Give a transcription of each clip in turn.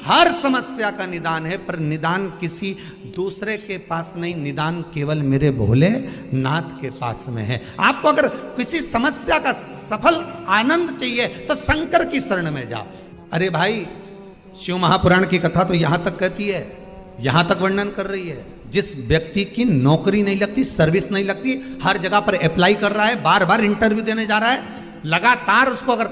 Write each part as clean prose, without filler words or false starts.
हर समस्या का निदान है, पर निदान किसी दूसरे के पास नहीं, निदान केवल मेरे भोले नाथ के पास में है। आपको अगर किसी समस्या का सफल आनंद चाहिए तो शंकर की शरण में जाओ। अरे भाई, शिव महापुराण की कथा तो यहां तक कहती है, यहां तक वर्णन कर रही है, जिस व्यक्ति की नौकरी नहीं लगती, सर्विस नहीं लगती, हर जगह पर अप्लाई कर रहा है, बार बार इंटरव्यू देने जा रहा है, लगातार उसको अगर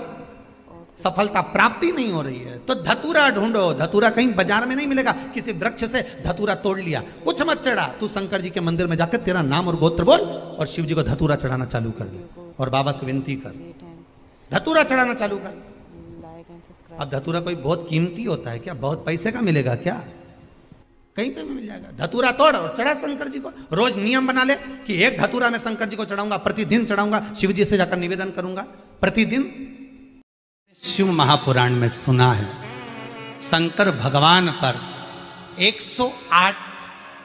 सफलता प्राप्ति नहीं हो रही है तो धतूरा ढूंढो। धतूरा कहीं बाजार में नहीं मिलेगा, किसी वृक्ष से धतूरा तोड़ लिया, कुछ मत चढ़ा, तू शंकर जी के मंदिर में जाकर तेरा नाम और गोत्र बोल और शिव जी को धतूरा चढ़ाना चालू कर दे और बाबा से विनती कर, धतूरा चढ़ाना चालू कर। अब धतूरा कोई बहुत कीमती होता है क्या? बहुत पैसे का मिलेगा क्या? कहीं पे भी मिल जाएगा। धतूरा तोड़ और चढ़ा शंकर जी को। रोज नियम बना ले कि एक धतूरा मैं शंकर जी को चढ़ाऊंगा, प्रतिदिन चढ़ाऊंगा, शिव जी से जाकर निवेदन करूंगा प्रतिदिन। शिव महापुराण में सुना है शंकर भगवान पर 108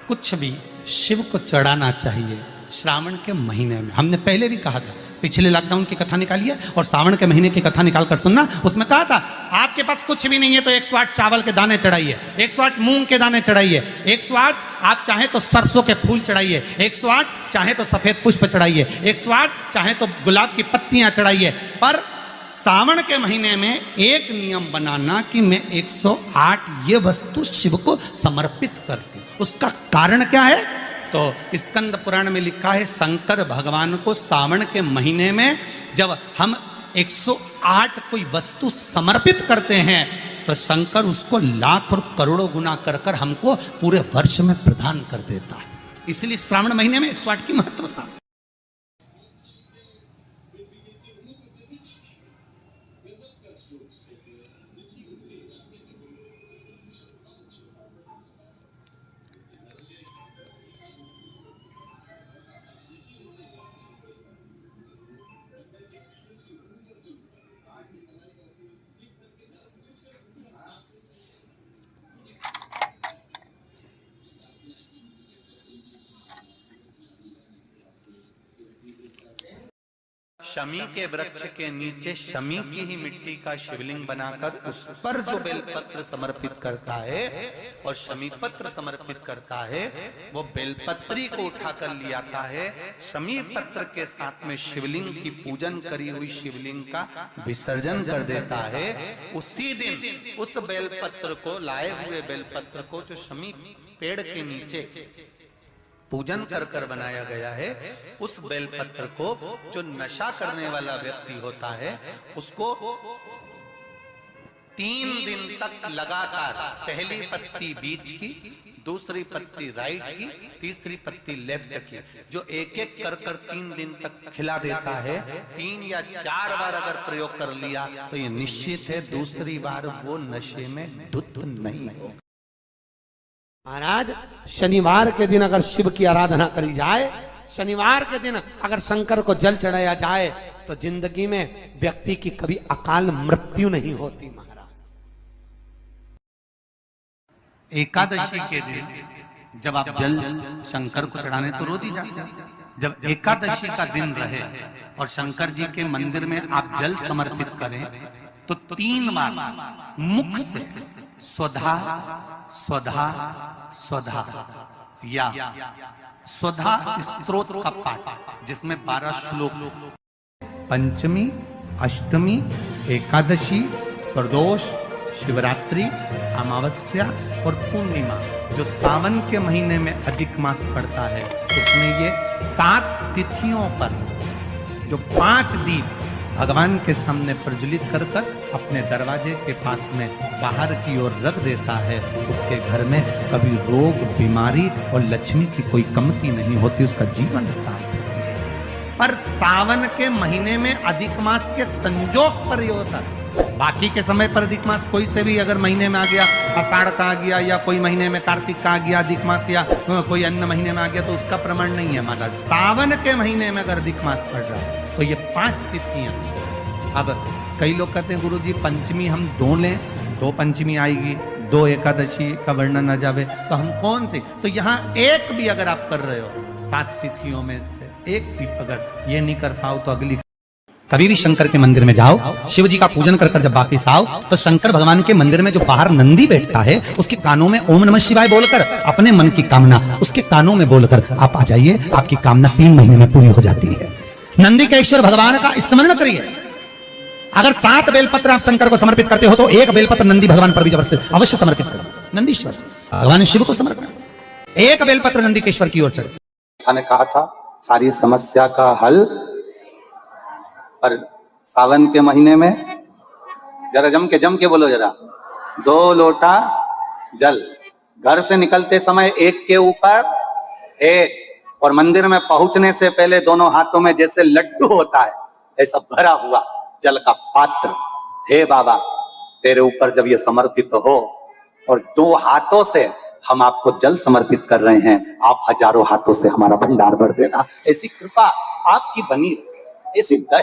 कुछ भी शिव को चढ़ाना चाहिए श्रावण के महीने में। हमने पहले भी कहा था, पिछले लॉकडाउन की कथा निकालिए और सावन के महीने की कथा निकाल कर सुनना। उसमें कहा था आपके पास कुछ भी नहीं है तो 108 चावल के दाने चढ़ाइए, 108 मूंग के दाने चढ़ाइए, 108 आप चाहे तो सरसों के फूल चढ़ाइए, 108 चाहे तो सफेद पुष्प चढ़ाइए, 108 चाहे तो गुलाब की पत्तियां चढ़ाइए। पर सावन के महीने में एक नियम बनाना कि मैं 108 ये वस्तु शिव को समर्पित करती। उसका कारण क्या है? तो स्कंद पुराण में लिखा है शंकर भगवान को सावन के महीने में जब हम 108 कोई वस्तु समर्पित करते हैं तो शंकर उसको लाख और करोड़ों गुना कर कर हमको पूरे वर्ष में प्रदान कर देता है। इसलिए श्रावण महीने में 108 की महत्वता। शमी के वृक्ष के नीचे शमी की ही मिट्टी का शिवलिंग बनाकर उस पर जो बेलपत्र समर्पित करता है और शमी पत्र समर्पित करता है, वो बेलपत्री को उठाकर ले आता है, शमी पत्र के साथ में शिवलिंग की पूजन करी हुई शिवलिंग का विसर्जन कर देता है। उसी दिन उस बेलपत्र को, लाए हुए बेलपत्र को जो शमी पेड़ के नीचे पूजन कर कर बनाया गया है, उस बेलपत्र को जो नशा करने वाला व्यक्ति होता है उसको 3 दिन तक लगातार पहली पत्ती बीच की, दूसरी पत्ती राइट की, तीसरी पत्ती लेफ्ट की, जो एक एक कर कर 3 दिन तक खिला देता है। 3 या 4 बार अगर प्रयोग कर लिया तो ये निश्चित है दूसरी बार वो नशे में धुत नहीं होगा। महाराज, शनिवार के दिन अगर शिव की आराधना करी जाए, शनिवार के दिन अगर शंकर को जल चढ़ाया जाए तो जिंदगी में व्यक्ति की कभी अकाल मृत्यु नहीं होती। महाराज, एकादशी के दिन जब आप जल शंकर को चढ़ाने तो रोज ही जाते हैं। जब एकादशी का दिन रहे और शंकर जी के मंदिर में आप जल समर्पित करें तो 3 बार मुख से स्वधा स्वधा स्वधा या स्वधा स्त्रोत का पाठ, जिसमें 12 श्लोक, पंचमी, अष्टमी, एकादशी, प्रदोष, शिवरात्रि, अमावस्या और पूर्णिमा, जो सावन के महीने में अधिक मास पड़ता है, उसमें ये 7 तिथियों पर जो 5 दीप भगवान के सामने प्रज्वलित कर कर अपने दरवाजे के पास में बाहर की ओर रख देता है, उसके घर में कभी रोग, बीमारी और लक्ष्मी की कोई कमती नहीं होती, उसका जीवन सार्थक है। पर सावन के महीने में अधिक मास के संजोग पर ये होता है। बाकी के समय पर अधिक मास कोई से भी अगर महीने में आ गया, आषाढ़ का आ गया या कोई महीने में कार्तिक का आ गया अधिक मास, या कोई अन्य महीने में आ गया, तो उसका प्रमाण नहीं है महाराज। सावन के महीने में अगर अधिक मास पड़ रहा है तो ये 5 तिथियां। अब कई लोग कहते हैं गुरुजी पंचमी हम 2 लें, 2 पंचमी आएगी, 2 एकादशी का वर्णन आ जावे, तो हम कौन सी? तो यहाँ एक भी अगर आप कर रहे हो 7 तिथियों में से एक भी अगर ये नहीं कर पाओ तो अगली। कभी भी शंकर के मंदिर में जाओ, शिव जी का पूजन कर कर जब वापिस आओ, तो शंकर भगवान के मंदिर में जो बाहर नंदी बैठता है, उसके कानों में ओम नमः शिवाय बोलकर अपने मन की कामना उसके कानों में बोलकर आप आ जाइए, आपकी कामना 3 महीने में पूरी हो जाती है। नंदी के ईश्वर भगवान का स्मरण करिए। अगर 7 बेलपत्र आप शंकर को समर्पित करते हो तो 1 बेलपत्र नंदी भगवान पर भी अवश्य समर्पित करो। नंदीश्वर भगवान शिव को समर्पण, 1 बेलपत्र नंदी के ईश्वर की ओर चढ़े। मैंने कहा था सारी समस्या का हल, पर सावन के महीने में जरा जम के बोलो, जरा 2 लोटा जल घर से निकलते समय 1 के ऊपर 1, और मंदिर में पहुंचने से पहले दोनों हाथों में जैसे लड्डू होता है ऐसा भरा हुआ जल का पात्र, हे बाबा तेरे ऊपर जब ये समर्पित हो, और 2 हाथों से हम आपको जल समर्पित कर रहे हैं, आप हजारों हाथों से हमारा भंडार भर देना। ऐसी कृपा आपकी बनी, ऐसी दया